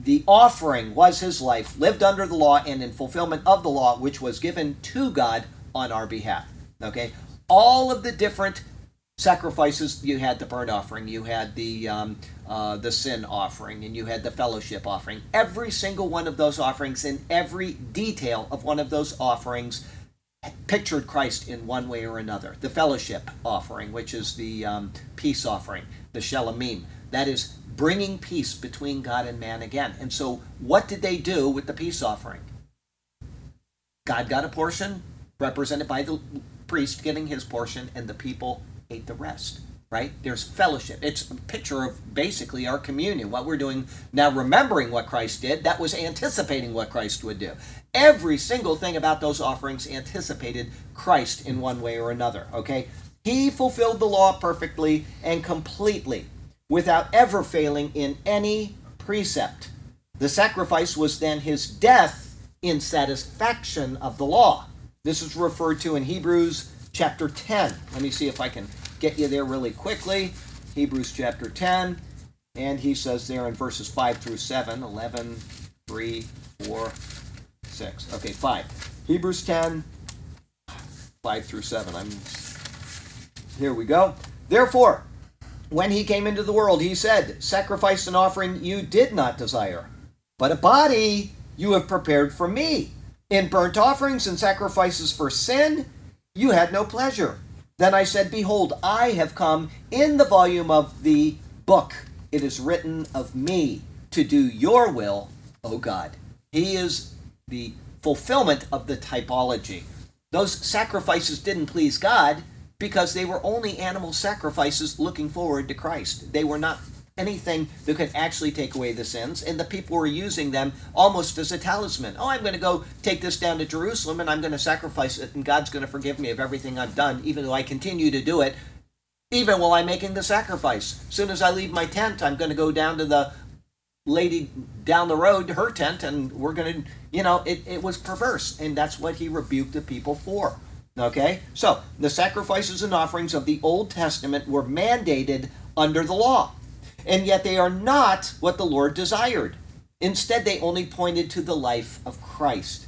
The offering was his life, lived under the law and in fulfillment of the law, which was given to God on our behalf. Okay? All of the different sacrifices, you had the burnt offering, you had the sin offering, and you had the fellowship offering. Every single one of those offerings and every detail of one of those offerings pictured Christ in one way or another. The fellowship offering, which is the peace offering, the Shalomim, that is bringing peace between God and man again. And so what did they do with the peace offering? God got a portion, represented by the priest getting his portion, and the people ate the rest, right? There's fellowship. It's a picture of basically our communion, what we're doing now, remembering what Christ did. That was anticipating what Christ would do. Every single thing about those offerings anticipated Christ in one way or another, okay? He fulfilled the law perfectly and completely without ever failing in any precept. The sacrifice was then his death in satisfaction of the law. This is referred to in Hebrews chapter 10. Let me see if I can get you there really quickly. Hebrews chapter 10, and he says there in verses 5 through 7, 11, 3, 4, 6. Okay, 5. Hebrews 10, 5 through 7. Here we go. Therefore, when he came into the world, he said, sacrifice and offering you did not desire, but a body you have prepared for me. In burnt offerings and sacrifices for sin, you had no pleasure. Then I said, behold, I have come. In the volume of the book it is written of me to do your will, O God. He is the fulfillment of the typology. Those sacrifices didn't please God because they were only animal sacrifices looking forward to Christ. They were not anything that could actually take away the sins, and the people were using them almost as a talisman. Oh, I'm going to go take this down to Jerusalem, and I'm going to sacrifice it, and God's going to forgive me of everything I've done, even though I continue to do it, even while I'm making the sacrifice. As soon as I leave my tent, I'm going to go down to the lady down the road, her tent, and we're going to, it was perverse, and that's what he rebuked the people for. Okay? So, the sacrifices and offerings of the Old Testament were mandated under the law. And yet they are not what the Lord desired. Instead, they only pointed to the life of Christ.